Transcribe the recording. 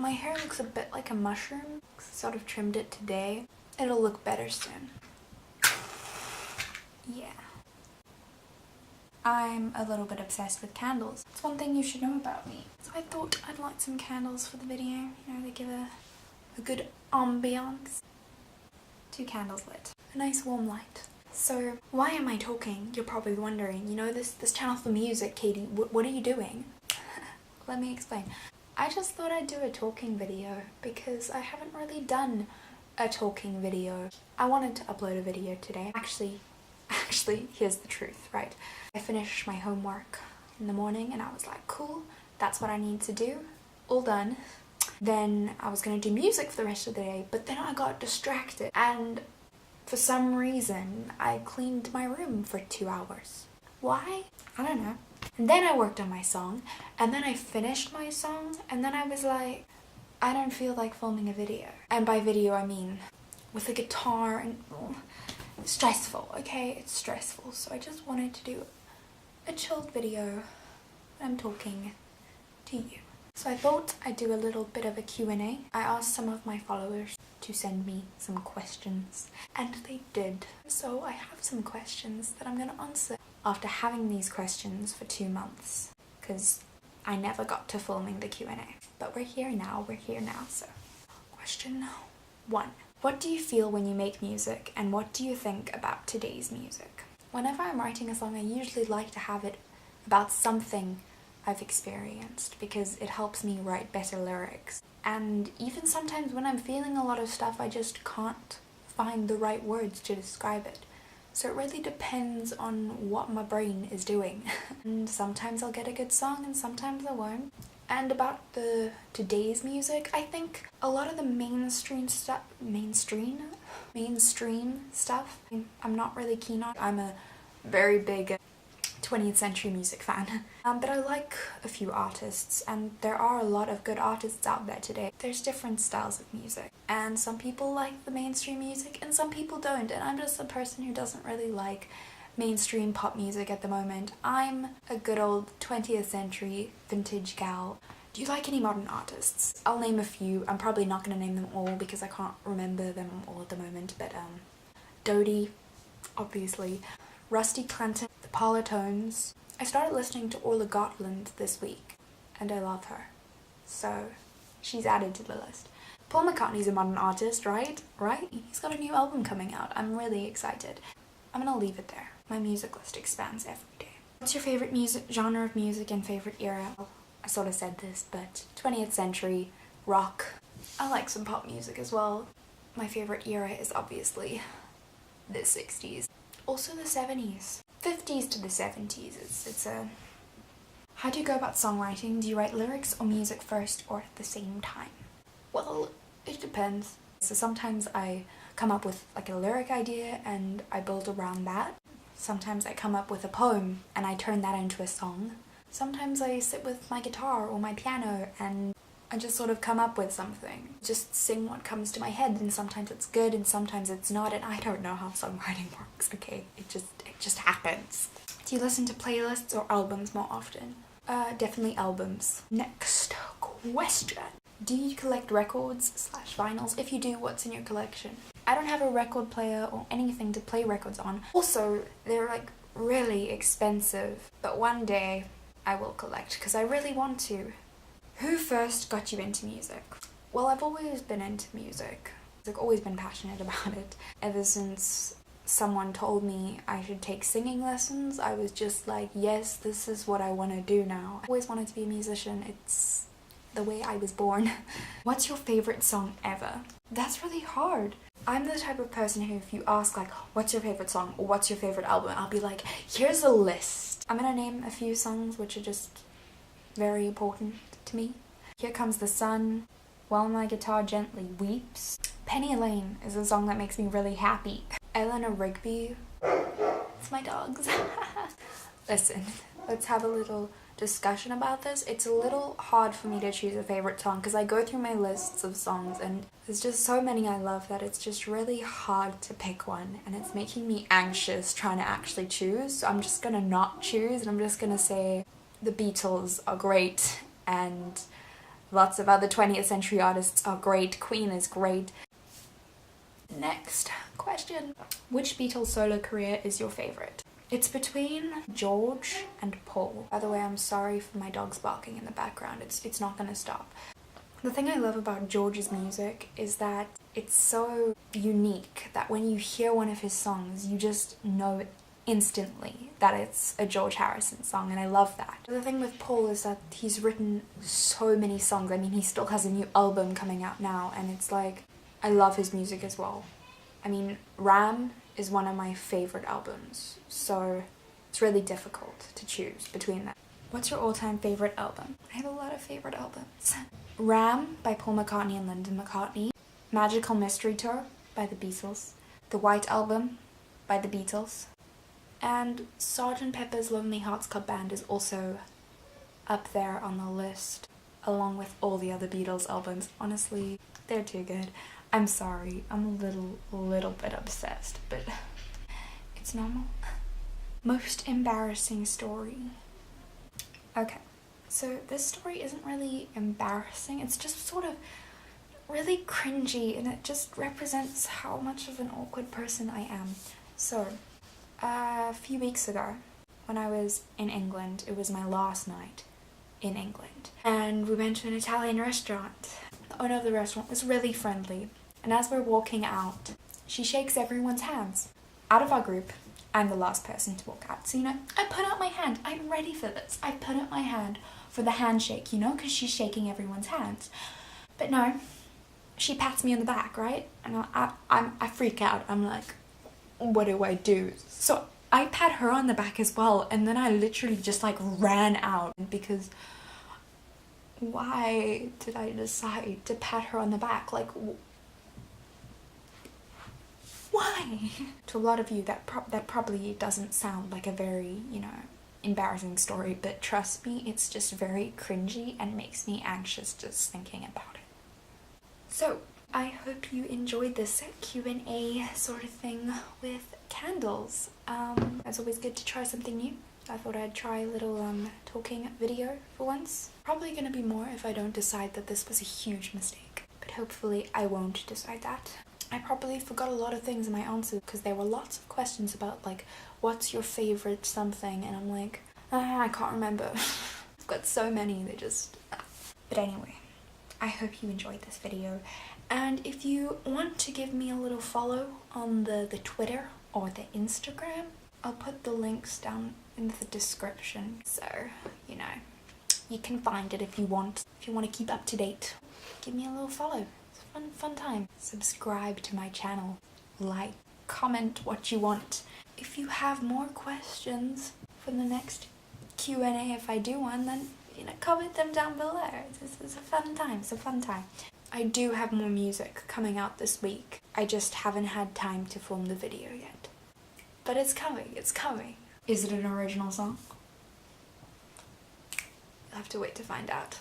My hair looks a bit like a mushroom. Sort of trimmed it today. It'll look better soon. Yeah. I'm a little bit obsessed with candles. It's one thing you should know about me. So I thought I'd light some candles for the video. You know, they give a good ambiance. 2 candles lit. A nice warm light. So why am I talking? You're probably wondering. You know, this channel for music, Katie. What are you doing? Let me explain. I just thought I'd do a talking video because I haven't really done a talking video. I wanted to upload a video today. Actually, here's the truth, right? I finished my homework in the morning and I was like, cool, that's what I need to do. All done. Then I was going to do music for the rest of the day, but then I got distracted and for some reason I cleaned my room for 2 hours. Why? I don't know. And then I worked on my song, and then I finished my song, and then I was like, I don't feel like filming a video. And by video I mean with a guitar and it's stressful, okay? It's stressful. So I just wanted to do a chilled video. I'm talking to you. So I thought I'd do a little bit of a Q&A. I asked some of my followers to send me some questions, and they did. So I have some questions that I'm gonna answer after having these questions for 2 months, because I never got to filming the Q&A. But we're here now, so. Question 1. What do you feel when you make music, and what do you think about today's music? Whenever I'm writing a song, I usually like to have it about something I've experienced because it helps me write better lyrics. And even sometimes when I'm feeling a lot of stuff, I just can't find the right words to describe it. So it really depends on what my brain is doing. And sometimes I'll get a good song and sometimes I won't. And about today's music, I think a lot of the mainstream stuff, I'm not really keen on. I'm a very big 20th century music fan. But I like a few artists, and there are a lot of good artists out there today. There's different styles of music, and some people like the mainstream music and some people don't, and I'm just a person who doesn't really like mainstream pop music at the moment. I'm a good old 20th century vintage gal. Do you like any modern artists? I'll name a few. I'm probably not going to name them all because I can't remember them all at the moment, but Dodie, obviously, Rusty Clinton, the Polytones. I started listening to Orla Gotland this week, and I love her. So, she's added to the list. Paul McCartney's a modern artist, right? He's got a new album coming out. I'm really excited. I'm gonna leave it there. My music list expands every day. What's your favorite genre of music and favorite era? Well, I sort of said this, but 20th century, rock. I like some pop music as well. My favorite era is obviously the 60s. Also the 70s. 50s to the 70s. It's a... How do you go about songwriting? Do you write lyrics or music first or at the same time? Well, it depends. So sometimes I come up with like a lyric idea and I build around that. Sometimes I come up with a poem and I turn that into a song. Sometimes I sit with my guitar or my piano and I just sort of come up with something. Just sing what comes to my head, and sometimes it's good and sometimes it's not, and I don't know how songwriting works, okay? It just happens. Do you listen to playlists or albums more often? Definitely albums. Next question. Do you collect records/vinyls? If you do, what's in your collection? I don't have a record player or anything to play records on. Also, they're like really expensive, but one day I will collect because I really want to. Who first got you into music? Well, I've always been into music. I've always been passionate about it. Ever since someone told me I should take singing lessons, I was just like, yes, this is what I want to do now. I always wanted to be a musician. It's the way I was born. What's your favorite song ever? That's really hard. I'm the type of person who, if you ask like, what's your favorite song or what's your favorite album, I'll be like, here's a list. I'm gonna name a few songs which are just very important to me. Here Comes the Sun, While My Guitar Gently Weeps. Penny Lane is a song that makes me really happy. Eleanor Rigby. It's my dogs. Listen, let's have a little discussion about this. It's a little hard for me to choose a favorite song because I go through my lists of songs and there's just so many I love that it's just really hard to pick one, and it's making me anxious trying to actually choose. So I'm just gonna not choose and I'm just gonna say the Beatles are great, and Lots of other 20th century artists are great. Queen is great. Next question. Which Beatles solo career is your favourite? It's between George and Paul. By the way, I'm sorry for my dogs barking in the background. It's not gonna stop. The thing I love about George's music is that it's so unique that when you hear one of his songs, you just know instantly that it's a George Harrison song, and I love that. The thing with Paul is that he's written so many songs. I mean, he still has a new album coming out now, and it's like, I love his music as well. I mean, Ram is one of my favourite albums, so it's really difficult to choose between them. What's your all-time favourite album? I have a lot of favourite albums. Ram by Paul McCartney and Linda McCartney. Magical Mystery Tour by the Beatles. The White Album by the Beatles. And Sgt. Pepper's Lonely Hearts Club Band is also up there on the list, along with all the other Beatles albums. Honestly, they're too good. I'm sorry, I'm a little bit obsessed, but it's normal. Most embarrassing story. Okay, so this story isn't really embarrassing, it's just sort of really cringy, and it just represents how much of an awkward person I am. So, a few weeks ago, when I was in England, it was my last night in England, and we went to an Italian restaurant. The owner of the restaurant was really friendly, and as we're walking out, she shakes everyone's hands. Out of our group, I'm the last person to walk out. So, you know, I put out my hand. I'm ready for this. I put out my hand for the handshake, you know, because she's shaking everyone's hands. But no, she pats me on the back, right? And I freak out. I'm like, what do I do? So I pat her on the back as well, and then I literally just like ran out, because why did I decide to pat her on the back? Like, why? To a lot of you, that probably doesn't sound like a very, you know, embarrassing story, but trust me, it's just very cringy and makes me anxious just thinking about it. So, I hope you enjoyed this Q&A sort of thing with candles. It's always good to try something new. I thought I'd try a little talking video for once. Probably gonna be more if I don't decide that this was a huge mistake, but hopefully I won't decide that. I probably forgot a lot of things in my answers because there were lots of questions about like, what's your favorite something, and I'm like, I can't remember. I've got so many, they just... But anyway, I hope you enjoyed this video, and if you want to give me a little follow on the Twitter or the Instagram, I'll put the links down in the description, so, you know, you can find it if you want. If you want to keep up to date, give me a little follow. Fun time. Subscribe to my channel, like, comment what you want. If you have more questions for the next Q&A, if I do one, then, you know, comment them down below. It's a fun time, it's a fun time. I do have more music coming out this week. I just haven't had time to film the video yet. But it's coming, it's coming. Is it an original song? You'll have to wait to find out.